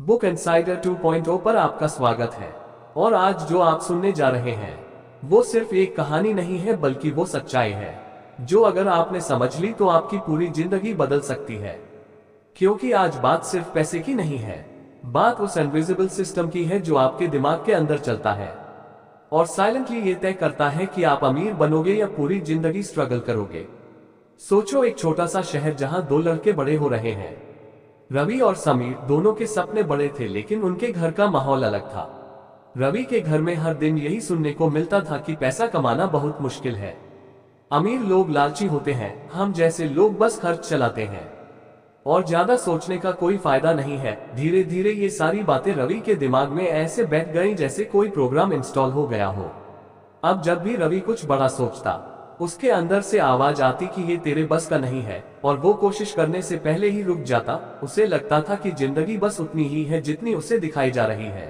Book insider 2.0 पर आपका स्वागत है। और आज जो आप सुनने जा रहे हैं वो सिर्फ एक कहानी नहीं है, बल्कि वो सच्चाई है जो अगर आपने समझ ली तो आपकी पूरी जिंदगी बदल सकती है। क्योंकि आज बात सिर्फ पैसे की नहीं है, बात उस इनविजिबल सिस्टम की है जो आपके दिमाग के अंदर चलता है और साइलेंटली ये तय करता है कि आप अमीर बनोगे या पूरी जिंदगी स्ट्रगल करोगे। सोचो, एक छोटा सा शहर जहां दो लड़के बड़े हो रहे हैं। रवि और समीर दोनों के सपने बड़े थे, लेकिन उनके घर का माहौल अलग था। रवि के घर में हर दिन यही सुनने को मिलता था कि पैसा कमाना बहुत मुश्किल है। अमीर लोग लालची होते हैं, हम जैसे लोग बस खर्च चलाते हैं और ज्यादा सोचने का कोई फायदा नहीं है। धीरे धीरे ये सारी बातें रवि के दिमाग में ऐसे बैठ गई जैसे कोई प्रोग्राम इंस्टॉल हो गया हो। अब जब भी रवि कुछ बड़ा सोचता, उसके अंदर से आवाज आती कि ये तेरे बस का नहीं है, और वो कोशिश करने से पहले ही रुक जाता। उसे लगता था कि जिंदगी बस उतनी ही है जितनी उसे दिखाई जा रही है।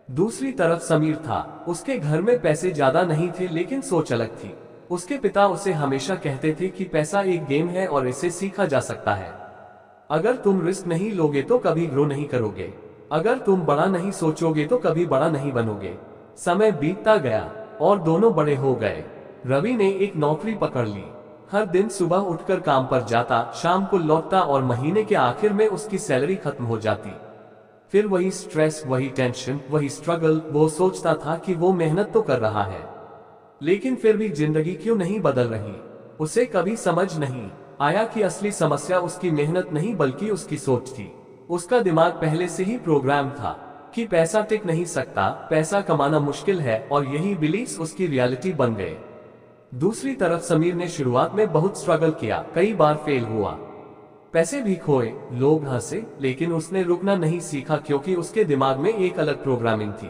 दूसरी तरफ समीर था। उसके घर में पैसे ज्यादा नहीं थे, लेकिन सोच अलग थी। उसके पिता उसे हमेशा कहते थे कि पैसा एक गेम है और इसे सीखा जा सकता है। अगर तुम रिस्क नहीं लोगे तो कभी ग्रो नहीं करोगे, अगर तुम बड़ा नहीं सोचोगे तो कभी बड़ा नहीं बनोगे। समय बीतता गया और दोनों बड़े हो गए। रवि ने एक नौकरी पकड़ ली। हर दिन सुबह उठकर काम पर जाता, शाम को लौटता और महीने के आखिर में उसकी सैलरी खत्म हो जाती। फिर वही स्ट्रेस, वही टेंशन, वही स्ट्रगल। वो सोचता था कि वो मेहनत तो कर रहा है, लेकिन फिर भी जिंदगी क्यों नहीं बदल रही। उसे कभी समझ नहीं आया कि असली समस्या उसकी मेहनत नहीं बल्कि उसकी सोच थी। उसका दिमाग पहले से ही प्रोग्राम था कि पैसा टिक नहीं सकता, पैसा कमाना मुश्किल है, और यही बिलीफ्स उसकी रियलिटी बन गए। दूसरी तरफ समीर ने शुरुआत में बहुत स्ट्रगल किया, कई बार फेल हुआ, पैसे भी खोए, लोग हंसे, लेकिन उसने रुकना नहीं सीखा क्योंकि उसके दिमाग में एक अलग प्रोग्रामिंग थी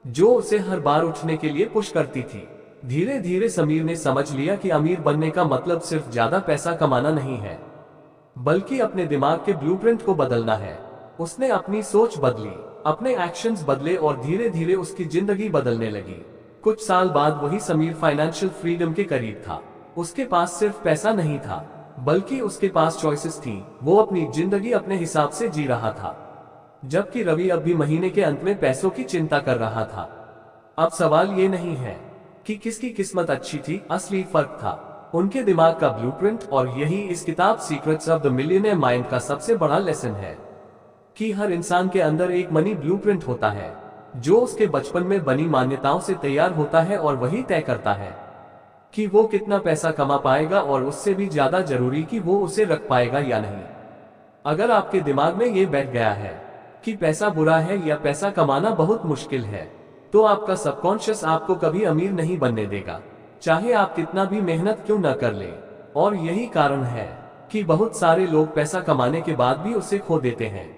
जो उसे हर बार उठने के लिए पुश करती थी। धीरे धीरे समीर ने समझ लिया कि अमीर बनने का मतलब सिर्फ ज्यादा पैसा कमाना नहीं है, बल्कि अपने दिमाग के ब्लूप्रिंट को बदलना है। उसने अपनी सोच बदली, अपने एक्शंस बदले और धीरे धीरे उसकी जिंदगी बदलने लगी। कुछ साल बाद वही समीर फाइनेंशियल फ्रीडम के करीब था। उसके पास सिर्फ पैसा नहीं था, बल्कि उसके पास चॉइसेस थी। वो अपनी जिंदगी अपने हिसाब से जी रहा था, जबकि रवि अब भी महीने के अंत में पैसों की चिंता कर रहा था। अब सवाल ये नहीं है कि किसकी किस्मत अच्छी थी, असली फर्क था उनके दिमाग का ब्लूप्रिंट। और यही इस किताब secrets of the millionaire mind का सबसे बड़ा लेसन है कि हर इंसान के अंदर एक मनी ब्लूप्रिंट होता है जो उसके बचपन में बनी मान्यताओं से तैयार होता है, और वही तय करता है कि वो कितना पैसा कमा पाएगा, और उससे भी ज्यादा जरूरी कि वो उसे रख पाएगा या नहीं। अगर आपके दिमाग में ये बैठ गया है कि पैसा बुरा है या पैसा कमाना बहुत मुश्किल है, तो आपका सबकॉन्शियस आपको कभी अमीर नहीं बनने देगा, चाहे आप कितना भी मेहनत क्यों न कर ले। और यही कारण है कि बहुत सारे लोग पैसा कमाने के बाद भी उसे खो देते हैं,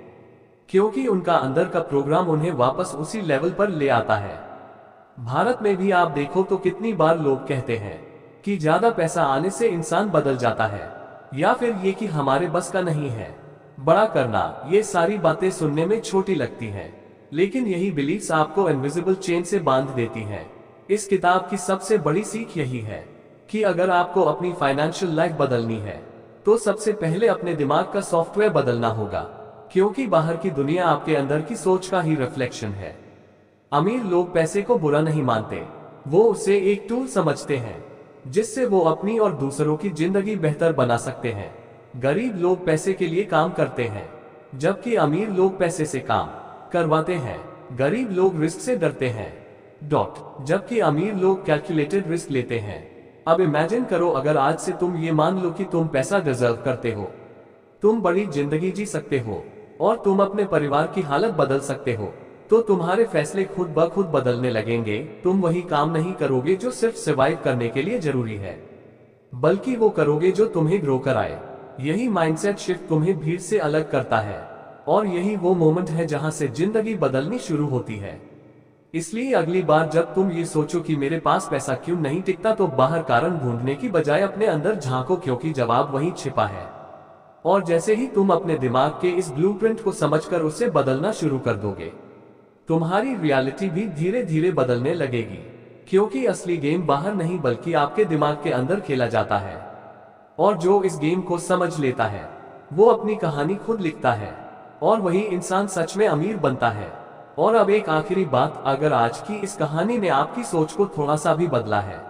क्योंकि उनका अंदर का प्रोग्राम उन्हें वापस उसी लेवल पर ले आता है। भारत में भी आप देखो तो कितनी बार लोग कहते हैं कि ज्यादा पैसा आने से इंसान बदल जाता है, या फिर ये कि हमारे बस का नहीं है बड़ा करना। ये सारी बातें सुनने में छोटी लगती हैं, लेकिन यही बिलीफ्स आपको इनविजिबल चेन से बांध देती हैं। इस किताब की सबसे बड़ी सीख यही है कि अगर आपको अपनी फाइनेंशियल लाइफ बदलनी है तो सबसे पहले अपने दिमाग का सॉफ्टवेयर बदलना होगा, क्योंकि बाहर की दुनिया आपके अंदर की सोच का ही रिफ्लेक्शन है। अमीर लोग पैसे को बुरा नहीं मानते, वो उसे एक टूल समझते हैं जिससे वो अपनी और दूसरों की जिंदगी बेहतर बना सकते हैं। गरीब लोग पैसे के लिए काम करते हैं, जबकि अमीर लोग पैसे से काम करवाते हैं। गरीब लोग रिस्क से डरते हैं जबकि अमीर लोग कैलकुलेटेड रिस्क लेते हैं। अब इमेजिन करो, अगर आज से तुम ये मान लो कि तुम पैसा डिजर्व करते हो, तुम बड़ी जिंदगी जी सकते हो और तुम अपने परिवार की हालत बदल सकते हो, तो तुम्हारे फैसले खुद ब खुद बदलने लगेंगे। तुम वही काम नहीं करोगे जो सिर्फ सर्वाइव करने के लिए जरूरी है, बल्कि वो करोगे जो तुम्हें ग्रो कराए। यही माइंडसेट शिफ्ट तुम्हें भीड़ से अलग करता है, और यही वो मोमेंट है जहां से जिंदगी बदलनी शुरू होती है। इसलिए अगली बार जब तुम ये सोचो कि मेरे पास पैसा क्यों नहीं टिकता, तो बाहर कारण ढूंढने की बजाय अपने अंदर झांको, क्योंकि जवाब वहीं छिपा है। और जैसे ही तुम अपने दिमाग के इस ब्लूप्रिंट को समझकर उसे बदलना शुरू कर दोगे, तुम्हारी रियलिटी भी धीरे धीरे बदलने लगेगी, क्योंकि असली गेम बाहर नहीं बल्कि आपके दिमाग के अंदर खेला जाता है। और जो इस गेम को समझ लेता है वो अपनी कहानी खुद लिखता है। और वही इंसान सच में अमीर बनता है। और अब एक आखिरी बात, अगर आज की इस कहानी ने आपकी सोच को थोड़ा सा भी बदला है,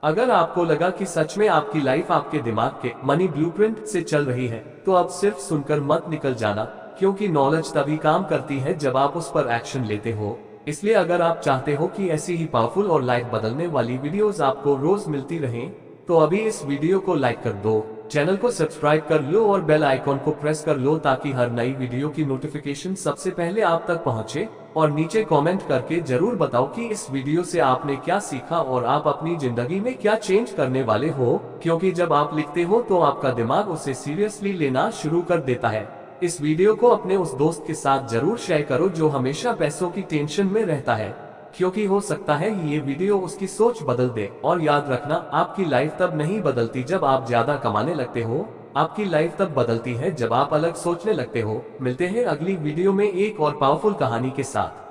अगर आपको लगा कि सच में आपकी लाइफ आपके दिमाग के मनी ब्लूप्रिंट से चल रही है, तो अब सिर्फ सुनकर मत निकल जाना, क्योंकि नॉलेज तभी काम करती है जब आप उस पर एक्शन लेते हो। इसलिए अगर आप चाहते हो कि ऐसी ही पावरफुल और लाइफ बदलने वाली वीडियोस आपको रोज मिलती रहें, तो अभी इस वीडियो को लाइक कर दो, चैनल को सब्सक्राइब कर लो और बेल आइकॉन को प्रेस कर लो, ताकि हर नई वीडियो की नोटिफिकेशन सबसे पहले आप तक पहुंचे। और नीचे कमेंट करके जरूर बताओ कि इस वीडियो से आपने क्या सीखा और आप अपनी जिंदगी में क्या चेंज करने वाले हो, क्योंकि जब आप लिखते हो तो आपका दिमाग उसे सीरियसली लेना शुरू कर देता है। इस वीडियो को अपने उस दोस्त के साथ जरूर शेयर करो जो हमेशा पैसों की टेंशन में रहता है, क्योंकि हो सकता है ये वीडियो उसकी सोच बदल दे। और याद रखना, आपकी लाइफ तब नहीं बदलती जब आप ज्यादा कमाने लगते हो, आपकी लाइफ तब बदलती है जब आप अलग सोचने लगते हो। मिलते हैं अगली वीडियो में एक और पावरफुल कहानी के साथ।